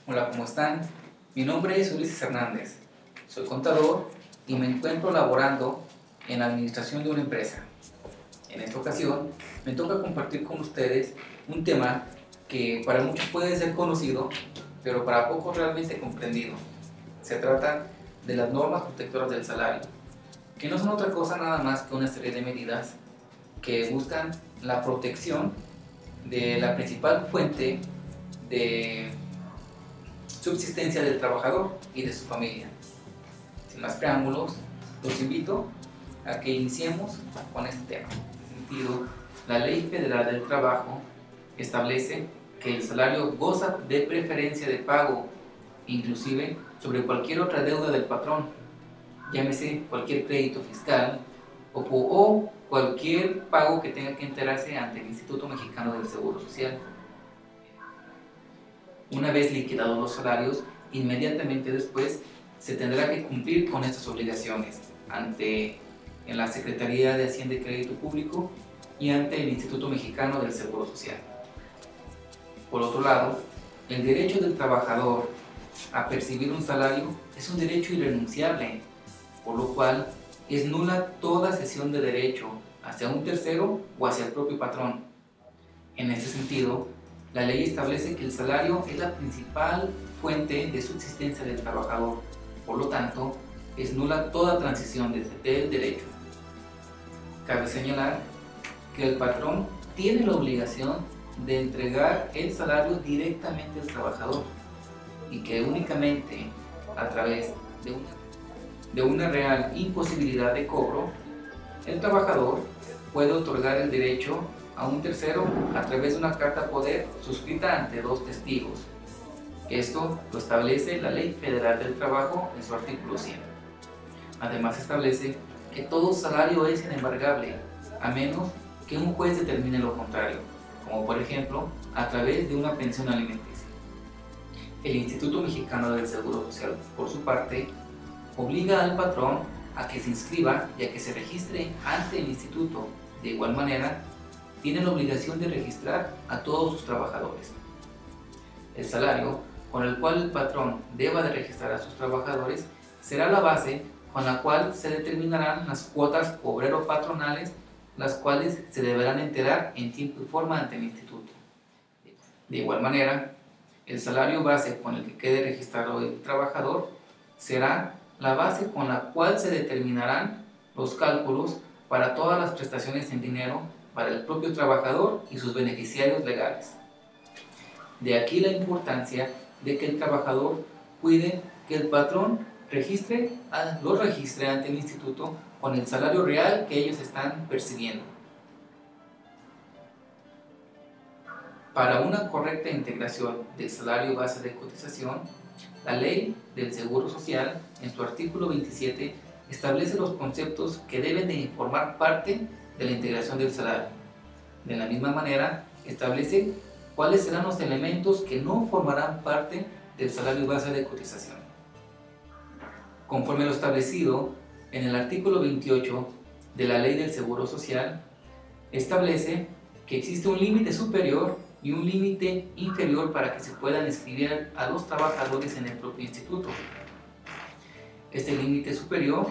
Hola, ¿cómo están? Mi nombre es Ulises Hernández, soy contador y me encuentro laborando en la administración de una empresa. En esta ocasión me toca compartir con ustedes un tema que para muchos puede ser conocido, pero para pocos realmente comprendido. Se trata de las normas protectoras del salario, que no son otra cosa nada más que una serie de medidas que buscan la protección de la principal fuente de subsistencia del trabajador y de su familia. Sin más preámbulos, los invito a que iniciemos con este tema. En este sentido, la Ley Federal del Trabajo establece que el salario goza de preferencia de pago, inclusive sobre cualquier otra deuda del patrón, llámese cualquier crédito fiscal o cualquier pago que tenga que enterarse ante el Instituto Mexicano del Seguro Social. Una vez liquidados los salarios, inmediatamente después se tendrá que cumplir con estas obligaciones en la Secretaría de Hacienda y Crédito Público y ante el Instituto Mexicano del Seguro Social. Por otro lado, el derecho del trabajador a percibir un salario es un derecho irrenunciable, por lo cual es nula toda cesión de derecho hacia un tercero o hacia el propio patrón. En este sentido, la ley establece que el salario es la principal fuente de subsistencia del trabajador, por lo tanto, es nula toda transición del derecho. Cabe señalar que el patrón tiene la obligación de entregar el salario directamente al trabajador y que únicamente a través de una real imposibilidad de cobro, el trabajador puede otorgar el derecho a un tercero a través de una carta poder suscrita ante dos testigos. Esto lo establece la Ley Federal del Trabajo en su artículo 100. Además establece que todo salario es inembargable, a menos que un juez determine lo contrario, como por ejemplo a través de una pensión alimenticia. El Instituto Mexicano del Seguro Social, por su parte, obliga al patrón a que se inscriba y a que se registre ante el instituto. De igual manera, tiene la obligación de registrar a todos sus trabajadores. El salario con el cual el patrón deba de registrar a sus trabajadores será la base con la cual se determinarán las cuotas obrero-patronales, las cuales se deberán enterar en tiempo y forma ante el instituto. De igual manera, el salario base con el que quede registrado el trabajador será la base con la cual se determinarán los cálculos para todas las prestaciones en dinero para el propio trabajador y sus beneficiarios legales. De aquí la importancia de que el trabajador cuide que el patrón los registre ante el instituto con el salario real que ellos están percibiendo. Para una correcta integración del salario base de cotización, la Ley del Seguro Social, en su artículo 27, establece los conceptos que deben de formar parte de la integración del salario. De la misma manera, establece cuáles serán los elementos que no formarán parte del salario base de cotización. Conforme a lo establecido en el artículo 28 de la Ley del Seguro Social, establece que existe un límite superior y un límite inferior para que se puedan inscribir a los trabajadores en el propio instituto. Este límite superior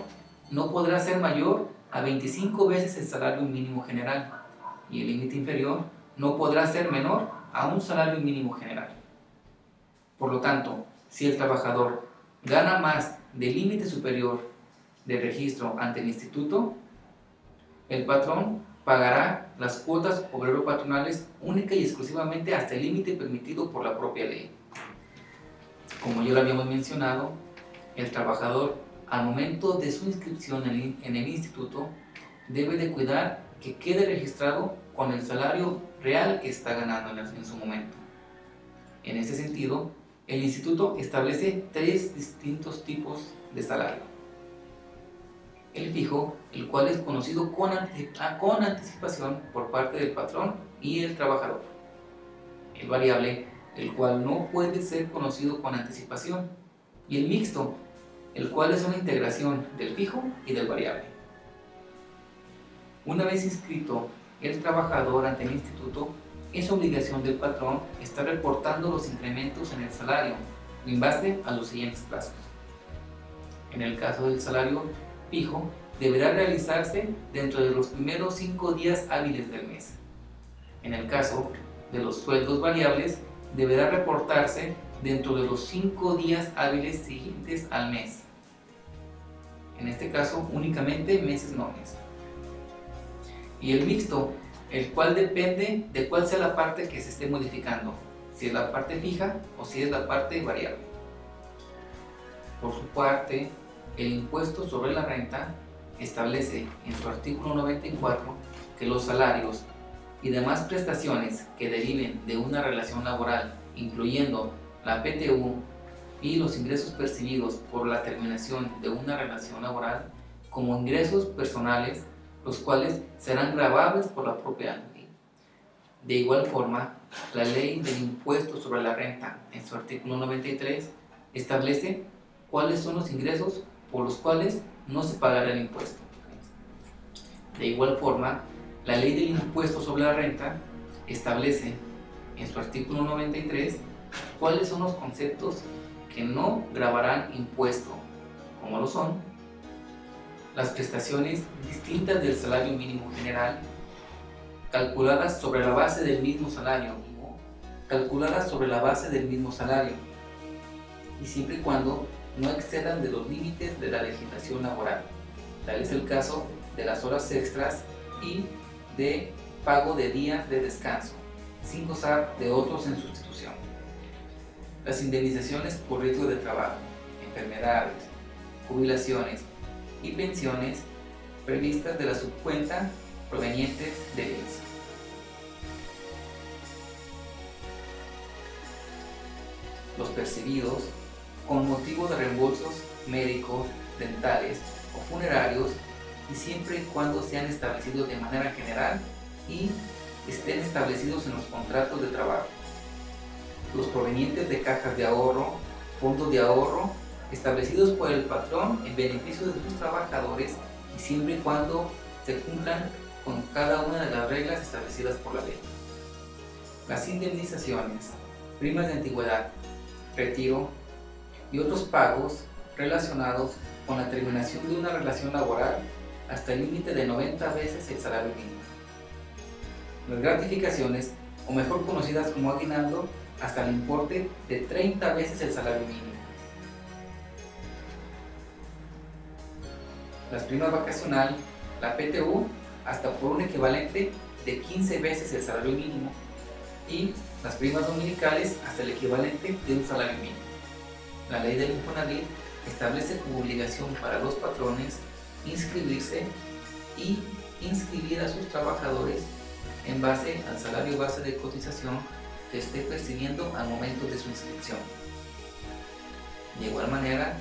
no podrá ser mayor a 25 veces el salario mínimo general y el límite inferior no podrá ser menor a un salario mínimo general. Por lo tanto, si el trabajador gana más del límite superior de registro ante el instituto, el patrón pagará las cuotas obrero-patronales única y exclusivamente hasta el límite permitido por la propia ley. Como ya lo habíamos mencionado, el trabajador al momento de su inscripción en el instituto debe de cuidar que quede registrado con el salario real que está ganando en su momento. En ese sentido, el instituto establece tres distintos tipos de salario. El fijo, el cual es conocido con anticipación por parte del patrón y el trabajador. El variable, el cual no puede ser conocido con anticipación. Y el mixto, el cual es una integración del fijo y del variable. Una vez inscrito el trabajador ante el instituto, es obligación del patrón estar reportando los incrementos en el salario en base a los siguientes plazos. En el caso del salario fijo, deberá realizarse dentro de los primeros 5 días hábiles del mes. En el caso de los sueldos variables, deberá reportarse dentro de los 5 días hábiles siguientes al mes. En este caso, únicamente meses nones. Y el mixto, el cual depende de cuál sea la parte que se esté modificando, si es la parte fija o si es la parte variable. Por su parte, el impuesto sobre la renta establece en su artículo 94 que los salarios y demás prestaciones que deriven de una relación laboral, incluyendo la PTU y los ingresos percibidos por la terminación de una relación laboral, como ingresos personales, los cuales serán gravables por la propia ley. De igual forma, la ley del impuesto sobre la renta, en su artículo 93, establece cuáles son los ingresos por los cuales no se pagará el impuesto. De igual forma, la ley del impuesto sobre la renta establece en su artículo 93 cuáles son los conceptos que no gravarán impuesto, como lo son las prestaciones distintas del salario mínimo general, calculadas sobre la base del mismo salario, y siempre y cuando no excedan de los límites de la legislación laboral. Tal es el caso de las horas extras y de pago de días de descanso, sin gozar de otros en sustitución. Las indemnizaciones por riesgo de trabajo, enfermedades, jubilaciones y pensiones previstas de la subcuenta provenientes de ellos. Los percibidos con motivo de reembolsos médicos, dentales o funerarios, y siempre y cuando sean establecidos de manera general y estén establecidos en los contratos de trabajo. Los provenientes de cajas de ahorro, fondos de ahorro, establecidos por el patrón en beneficio de sus trabajadores, y siempre y cuando se cumplan con cada una de las reglas establecidas por la ley. Las indemnizaciones, primas de antigüedad, retiro y otros pagos relacionados con la terminación de una relación laboral hasta el límite de 90 veces el salario mínimo. Las gratificaciones, o mejor conocidas como aguinaldo, hasta el importe de 30 veces el salario mínimo. Las primas vacacional, la PTU, hasta por un equivalente de 15 veces el salario mínimo, y las primas dominicales hasta el equivalente de un salario mínimo. La ley del Infonavit establece como obligación para los patrones inscribirse y inscribir a sus trabajadores en base al salario base de cotización que esté percibiendo al momento de su inscripción. De igual manera,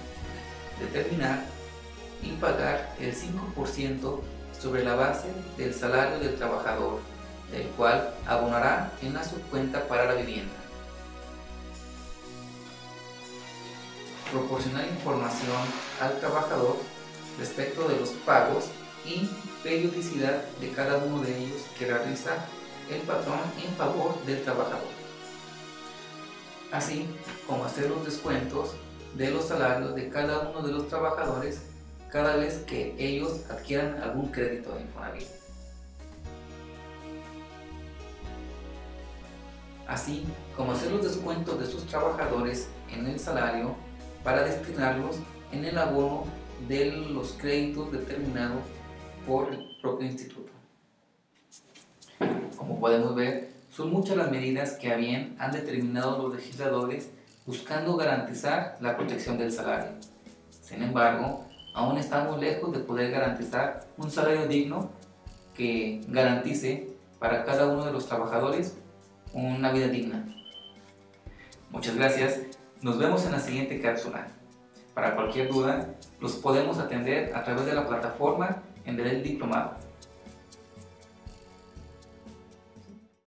determinar y pagar el 5% sobre la base del salario del trabajador, el cual abonará en la subcuenta para la vivienda. Proporcionar información al trabajador respecto de los pagos y periodicidad de cada uno de ellos que realiza el patrón en favor del trabajador, así como hacer los descuentos de los salarios de cada uno de los trabajadores cada vez que ellos adquieran algún crédito de Infonavit, así como hacer los descuentos de sus trabajadores en el salario para destinarlos en el abono de los créditos determinados por el propio instituto. Como podemos ver, son muchas las medidas que a bien han determinado los legisladores buscando garantizar la protección del salario. Sin embargo, aún estamos lejos de poder garantizar un salario digno que garantice para cada uno de los trabajadores una vida digna. Muchas gracias. Nos vemos en la siguiente cápsula. Para cualquier duda, los podemos atender a través de la plataforma en Derecho Diplomado.